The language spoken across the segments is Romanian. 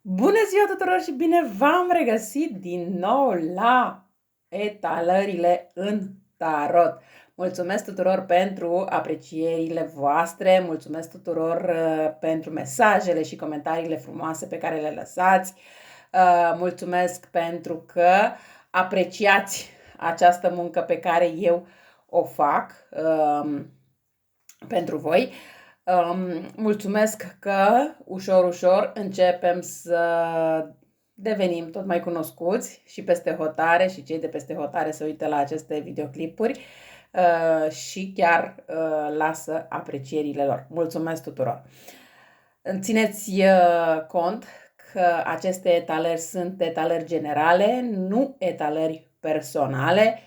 Bună ziua tuturor și bine v-am regăsit din nou la etalările în tarot. Mulțumesc tuturor pentru aprecierile voastre, mulțumesc tuturor pentru mesajele și comentariile frumoase pe care le lăsați. Mulțumesc pentru că apreciați această muncă pe care eu o fac pentru voi. Mulțumesc că ușor începem să devenim tot mai cunoscuți și peste hotare și cei de peste hotare se uită la aceste videoclipuri și chiar lasă aprecierile lor. Mulțumesc tuturor! Țineți cont că aceste etalări sunt etalări generale, nu etalări personale.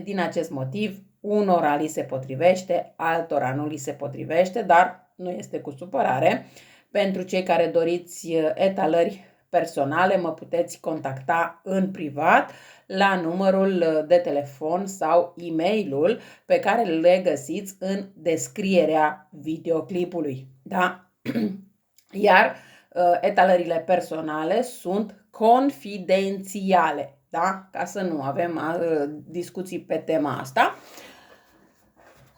Din acest motiv, unora li se potrivește, altora nu li se potrivește, dar nu este cu supărare. Pentru cei care doriți etalări personale, mă puteți contacta în privat la numărul de telefon sau e-mailul pe care le găsiți în descrierea videoclipului. Da? Iar etalările personale sunt confidențiale, da? Ca să nu avem discuții pe tema asta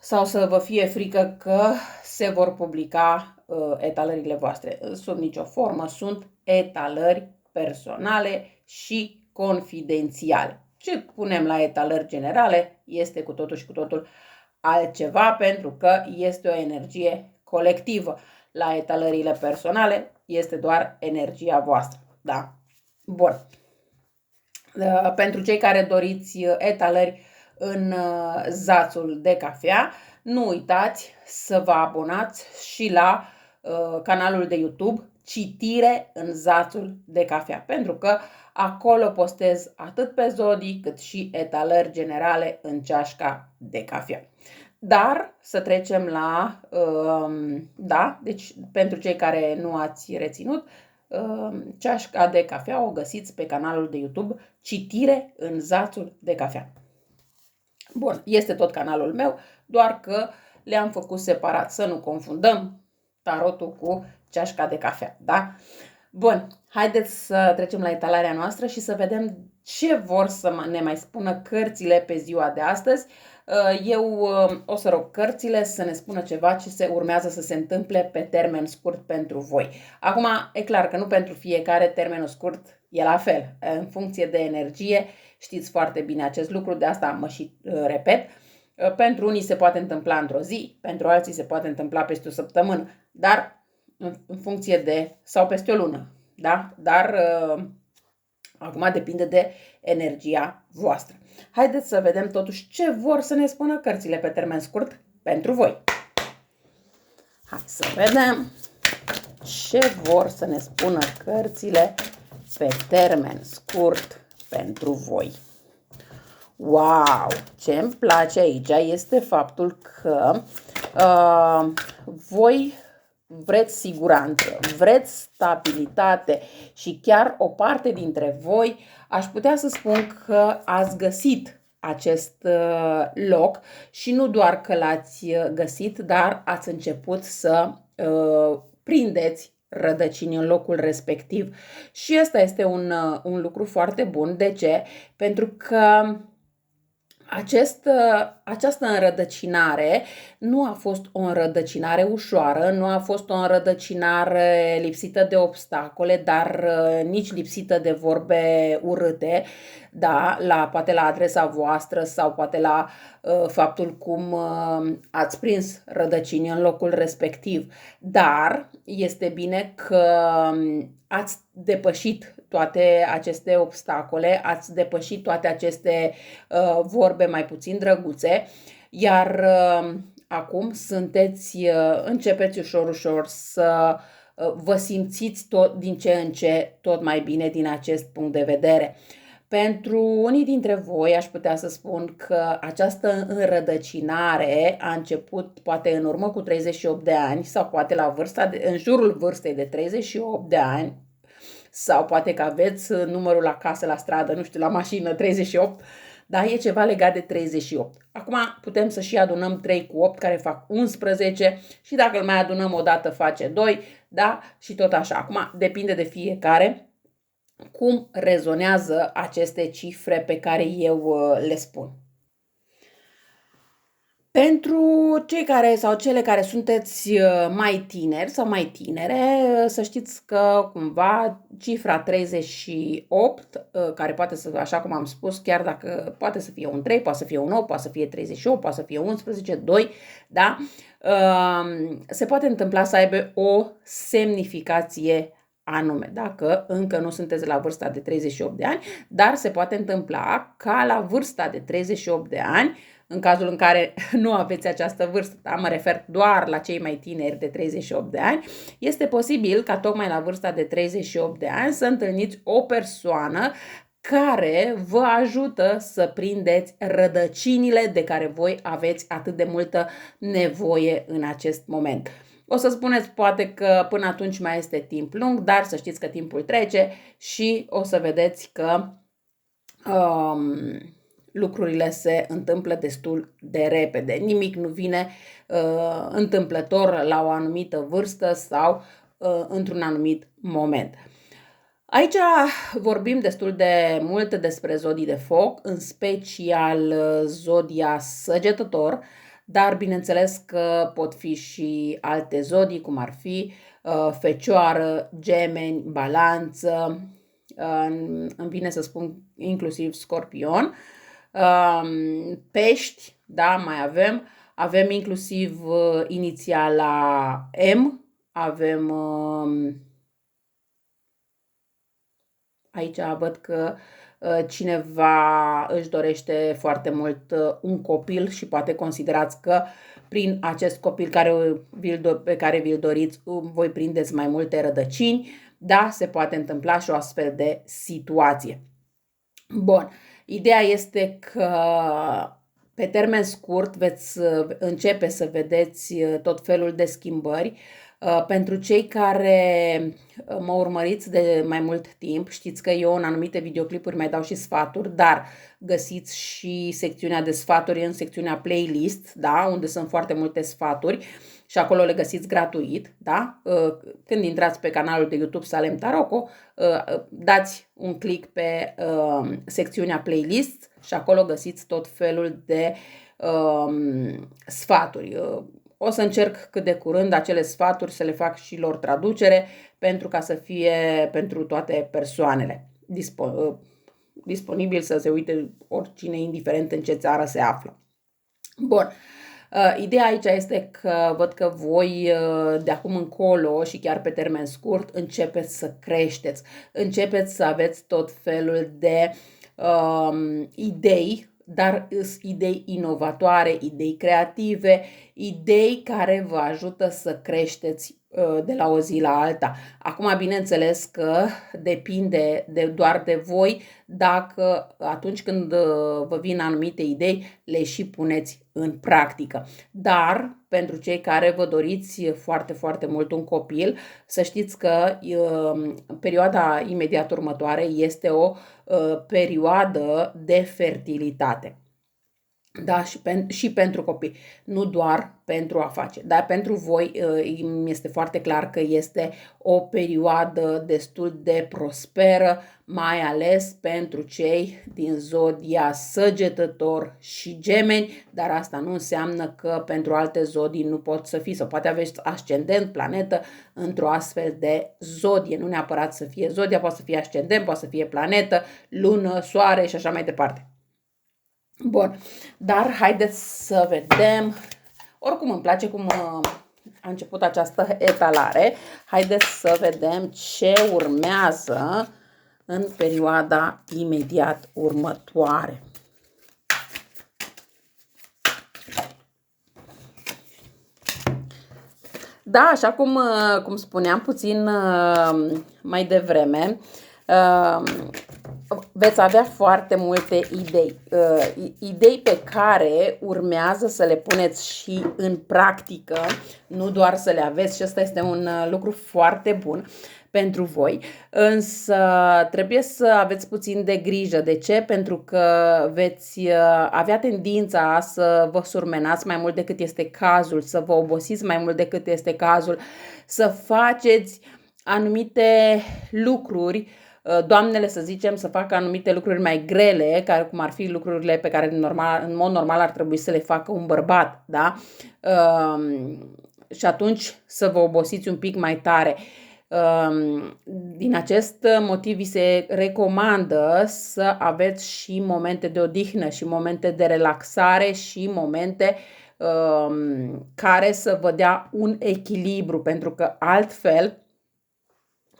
sau să vă fie frică că se vor publica etalările voastre. Sub nicio formă sunt etalări personale și confidențiale. Ce punem la etalări generale este cu totul și cu totul altceva, pentru că este o energie colectivă. La etalările personale este doar energia voastră. Da? Bun. Pentru cei care doriți etalări în zațul de cafea, nu uitați să vă abonați și la canalul de YouTube Citire în zațul de cafea, pentru că acolo postez atât pe zodii cât și etalări generale în ceașca de cafea. Dar să trecem la, deci pentru cei care nu ați reținut, ceașca de cafea o găsiți pe canalul de YouTube Citire în zațul de cafea. Bun, este tot canalul meu, doar că le-am făcut separat, să nu confundăm tarotul cu ceașca de cafea, da? Bun, haideți să trecem la etalarea noastră și să vedem ce vor să ne mai spună cărțile pe ziua de astăzi. Eu o să rog cărțile să ne spună ceva ce urmează să se întâmple pe termen scurt pentru voi. Acum, e clar că nu pentru fiecare termenul scurt e la fel. În funcție de energie, știți foarte bine acest lucru, de asta mă și repet. Pentru unii se poate întâmpla într-o zi, pentru alții se poate întâmpla peste o săptămână, dar în funcție de, sau peste o lună, da? Dar acum depinde de energia voastră. Haideți să vedem totuși ce vor să ne spună cărțile pe termen scurt pentru voi. Hai să vedem ce vor să ne spună cărțile pe termen scurt pentru voi. Wow! Ce îmi place aici este faptul că voi vreți siguranță, vreți stabilitate și chiar o parte dintre voi aș putea să spun că ați găsit acest loc și nu doar că l-ați găsit, dar ați început să prindeți rădăcini în locul respectiv. Și ăsta este un lucru foarte bun. De ce? Pentru că această înrădăcinare nu a fost o înrădăcinare ușoară, nu a fost o înrădăcinare lipsită de obstacole, dar nici lipsită de vorbe urâte, da, poate la adresa voastră sau poate la faptul cum ați prins rădăcini în locul respectiv. Dar este bine că ați depășit toate aceste obstacole, ați depășit toate aceste vorbe mai puțin drăguțe, iar acum începeți ușor să vă simțiți din ce în ce tot mai bine din acest punct de vedere. Pentru unii dintre voi aș putea să spun că această înrădăcinare a început poate în urmă cu 38 de ani sau poate în jurul vârstei de 38 de ani, sau poate că aveți numărul la casă, la stradă, nu știu, la mașină 38, dar e ceva legat de 38. Acum putem să și adunăm 3 cu 8 care fac 11 și dacă îl mai adunăm o dată face 2, da? Și tot așa. Acum depinde de fiecare cum rezonează aceste cifre pe care eu le spun. Pentru cei care sau cele care sunteți mai tineri sau mai tinere, să știți că cumva cifra 38, care poate să, așa cum am spus, chiar dacă poate să fie un 3, poate să fie un 8, poate să fie 38, poate să fie 11, 2, da? Se poate întâmpla să aibă o semnificație anume, dacă încă nu sunteți la vârsta de 38 de ani, dar se poate întâmpla ca la vârsta de 38 de ani, în cazul în care nu aveți această vârstă, da? Mă refer doar la cei mai tineri de 38 de ani, este posibil ca tocmai la vârsta de 38 de ani să întâlniți o persoană care vă ajută să prindeți rădăcinile de care voi aveți atât de multă nevoie în acest moment. O să spuneți poate că până atunci mai este timp lung, dar să știți că timpul trece și o să vedeți că lucrurile se întâmplă destul de repede. Nimic nu vine întâmplător la o anumită vârstă sau într-un anumit moment. Aici vorbim destul de mult despre zodii de foc, în special zodia Săgetător, dar bineînțeles că pot fi și alte zodii, cum ar fi Fecioară, Gemeni, Balanță, îmi vine să spun inclusiv Scorpion, Pești, da, mai avem inclusiv inițiala M, avem aici văd că cineva își dorește foarte mult un copil și poate considerați că prin acest copil pe care vi-l doriți voi prindeți mai multe rădăcini. Da, se poate întâmpla și o astfel de situație. Bun, ideea este că pe termen scurt veți începe să vedeți tot felul de schimbări. Pentru cei care mă urmăriți de mai mult timp, știți că eu în anumite videoclipuri mai dau și sfaturi, dar găsiți și secțiunea de sfaturi în secțiunea playlist, da? Unde sunt foarte multe sfaturi și acolo le găsiți gratuit, da? Când intrați pe canalul de YouTube Salem Taroco, dați un click pe secțiunea playlist și acolo găsiți tot felul de sfaturi. O să încerc cât de curând acele sfaturi să le fac și lor traducere pentru ca să fie pentru toate persoanele disponibil să se uite oricine, indiferent în ce țară se află. Bun. Ideea aici este că văd că voi de acum încolo și chiar pe termen scurt începeți să creșteți, începeți să aveți tot felul de idei, dar idei inovatoare, idei creative, idei care vă ajută să creșteți de la o zi la alta. Acum, bineînțeles că depinde doar de voi dacă atunci când vă vin anumite idei le și puneți în practică. Dar pentru cei care vă doriți foarte, foarte mult un copil, să știți că perioada imediat următoare este o perioadă de fertilitate. Da, și pentru copii, nu doar pentru afaceri, dar pentru voi este foarte clar că este o perioadă destul de prosperă, mai ales pentru cei din zodia Săgetător și Gemeni, dar asta nu înseamnă că pentru alte zodii nu pot să fie, sau poate aveți ascendent, planetă într-o astfel de zodie, nu neapărat să fie zodia, poate să fie ascendent, poate să fie planetă, lună, soare și așa mai departe. Bun, dar haideți să vedem, oricum îmi place cum a început această etalare, haideți să vedem ce urmează în perioada imediat următoare. Da, așa cum spuneam puțin mai devreme, veți avea foarte multe idei. Idei pe care urmează să le puneți și în practică, nu doar să le aveți, și ăsta este un lucru foarte bun pentru voi, însă trebuie să aveți puțin de grijă. De ce? Pentru că veți avea tendința să vă surmenați mai mult decât este cazul, să vă obosiți mai mult decât este cazul, să faceți anumite lucruri, doamnele, să zicem, să facă anumite lucruri mai grele, care, cum ar fi lucrurile pe care în mod normal ar trebui să le facă un bărbat, da? Și atunci să vă obosiți un pic mai tare. Din acest motiv vi se recomandă să aveți și momente de odihnă și momente de relaxare și momente care să vă dea un echilibru, pentru că altfel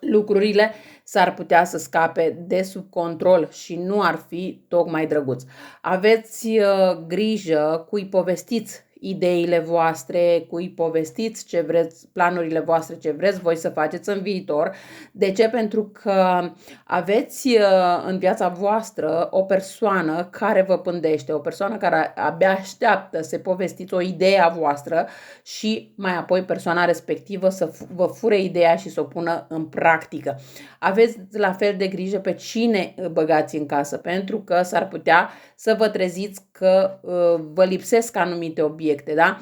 lucrurile s-ar putea să scape de sub control și nu ar fi tocmai drăguț. Aveți grijă cui povestiți ideile voastre, cui povestiți ce vreți, planurile voastre, ce vreți voi să faceți în viitor. De ce? Pentru că aveți în viața voastră o persoană care vă pândește, o persoană care abia așteaptă să povestiți o idee a voastră și mai apoi persoana respectivă să vă fure ideea și să o pună în practică. Aveți la fel de grijă pe cine băgați în casă, pentru că s-ar putea să vă treziți că vă lipsesc anumite obiecte, da?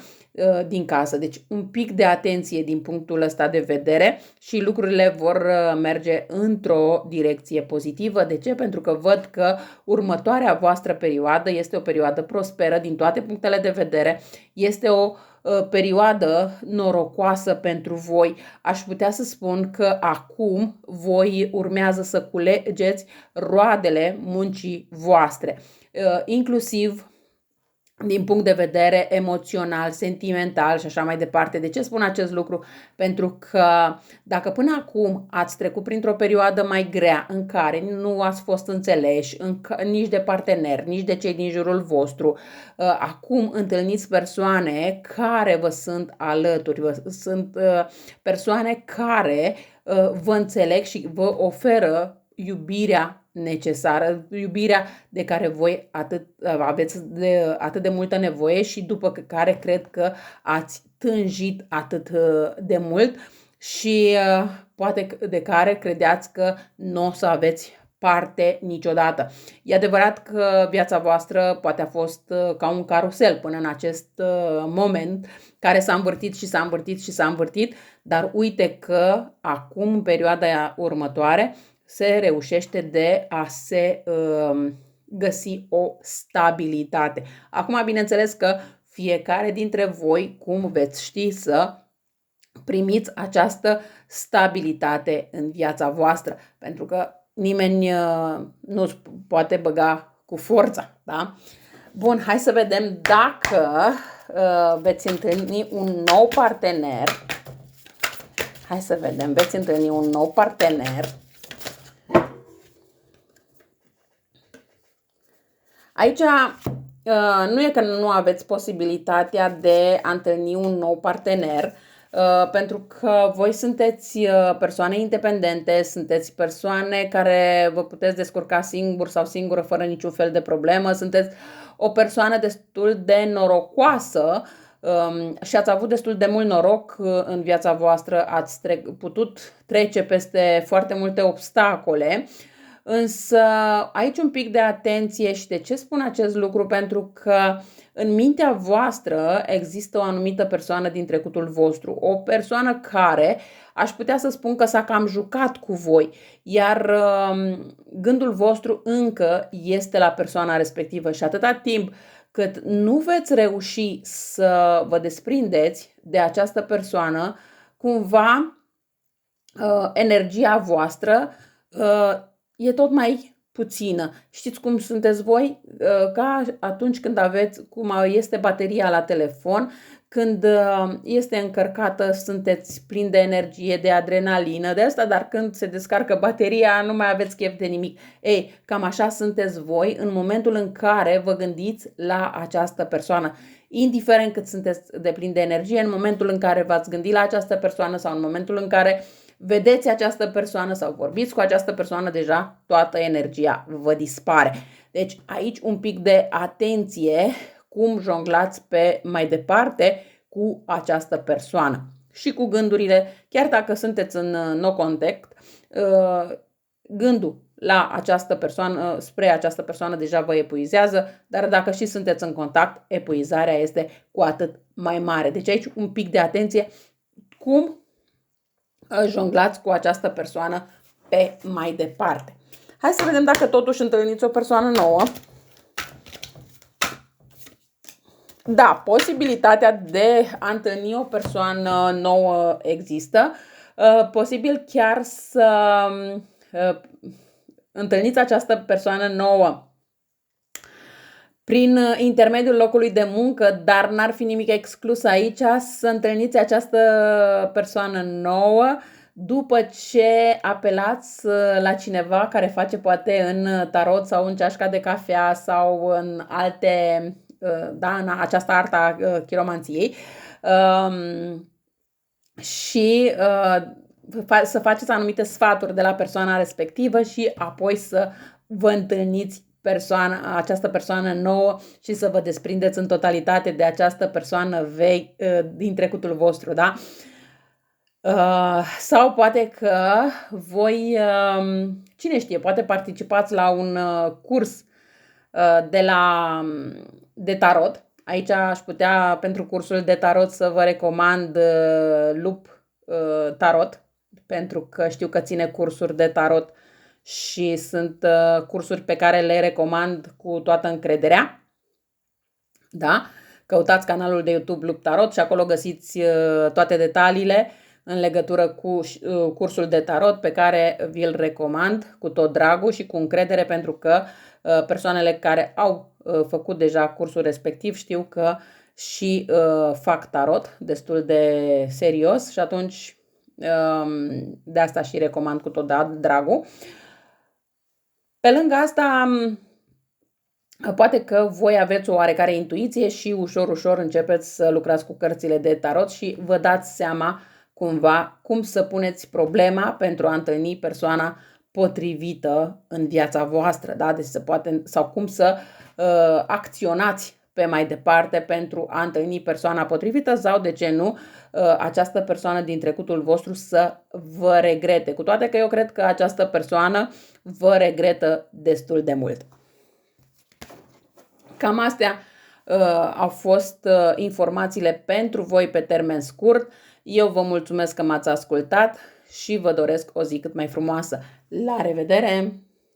Din casă. Deci un pic de atenție din punctul ăsta de vedere și lucrurile vor merge într-o direcție pozitivă. De ce? Pentru că văd că următoarea voastră perioadă este o perioadă prosperă din toate punctele de vedere. Este o perioadă norocoasă pentru voi. Aș putea să spun că acum voi urmează să culegeți roadele muncii voastre, inclusiv din punct de vedere emoțional, sentimental și așa mai departe. De ce spun acest lucru? Pentru că dacă până acum ați trecut printr-o perioadă mai grea în care nu ați fost înțeleși nici de partener, nici de cei din jurul vostru, acum întâlniți persoane care vă sunt alături, sunt persoane care vă înțeleg și vă oferă iubirea necesară, iubirea de care voi aveți atât de multă nevoie și după care cred că ați tânjit atât de mult și poate de care credeați că nu o să aveți parte niciodată. E adevărat că viața voastră poate a fost ca un carusel până în acest moment, care s-a învârtit și s-a învârtit și s-a învârtit, dar uite că acum, în perioada următoare, se reușește de a se găsi o stabilitate. Acum, bineînțeles că fiecare dintre voi, cum veți ști să primiți această stabilitate în viața voastră, pentru că nimeni nu poate băga cu forța, da? Bun, hai să vedem dacă veți întâlni un nou partener. Hai să vedem, veți întâlni un nou partener. Aici nu e că nu aveți posibilitatea de a întâlni un nou partener, pentru că voi sunteți persoane independente, sunteți persoane care vă puteți descurca singur sau singură fără niciun fel de problemă, sunteți o persoană destul de norocoasă și ați avut destul de mult noroc în viața voastră, ați putut trece peste foarte multe obstacole. Însă aici un pic de atenție. Și de ce spun acest lucru? Pentru că în mintea voastră există o anumită persoană din trecutul vostru, o persoană care aș putea să spun că s-a cam jucat cu voi, iar gândul vostru încă este la persoana respectivă și atâta timp cât nu veți reuși să vă desprindeți de această persoană, cumva energia voastră e tot mai puțină. Știți cum sunteți voi? Ca atunci când aveți, cum este bateria la telefon, când este încărcată, sunteți plini de energie, de adrenalină, de asta, dar când se descarcă bateria, nu mai aveți chef de nimic. Ei, cam așa sunteți voi în momentul în care vă gândiți la această persoană. Indiferent cât sunteți de plini de energie, în momentul în care v-ați gândit la această persoană sau în momentul în care vedeți această persoană sau vorbiți cu această persoană, deja toată energia vă dispare. Deci aici un pic de atenție cum jonglați pe mai departe cu această persoană și cu gândurile, chiar dacă sunteți în no contact, gândul la această persoană, spre această persoană deja vă epuizează, dar dacă și sunteți în contact, epuizarea este cu atât mai mare. Deci aici un pic de atenție cum jonglați cu această persoană pe mai departe. Hai să vedem dacă totuși întâlniți o persoană nouă. Da, posibilitatea de a întâlni o persoană nouă există. Posibil chiar să întâlniți această persoană nouă prin intermediul locului de muncă, dar n-ar fi nimic exclus aici să întâlniți această persoană nouă după ce apelați la cineva care face poate în tarot sau în ceașca de cafea sau în alte, da, în această artă a chiromanției, și să faceți anumite sfaturi de la persoana respectivă și apoi să vă întâlniți această persoană nouă și să vă desprindeți în totalitate de această persoană din trecutul vostru, da? Sau poate că voi, cine știe, poate participați la un curs de tarot. Aici aș putea, pentru cursul de tarot, să vă recomand Lup Tarot, pentru că știu că ține cursuri de tarot și sunt cursuri pe care le recomand cu toată încrederea. Da? Căutați canalul de YouTube Lup Tarot și acolo găsiți toate detaliile în legătură cu cursul de tarot pe care vi-l recomand cu tot dragul și cu încredere, pentru că persoanele care au făcut deja cursul respectiv știu că și fac tarot destul de serios și atunci de asta și recomand cu tot dragul. Pe lângă asta, poate că voi aveți o oarecare intuiție și ușor începeți să lucrați cu cărțile de tarot și vă dați seama cumva cum să puneți problema pentru a întâlni persoana potrivită în viața voastră, da? Deci sau cum să acționați pe mai departe pentru a întâlni persoana potrivită sau, de ce nu, această persoană din trecutul vostru să vă regrete. Cu toate că eu cred că această persoană vă regretă destul de mult. Cam astea au fost informațiile pentru voi pe termen scurt. Eu vă mulțumesc că m-ați ascultat și vă doresc o zi cât mai frumoasă. La revedere!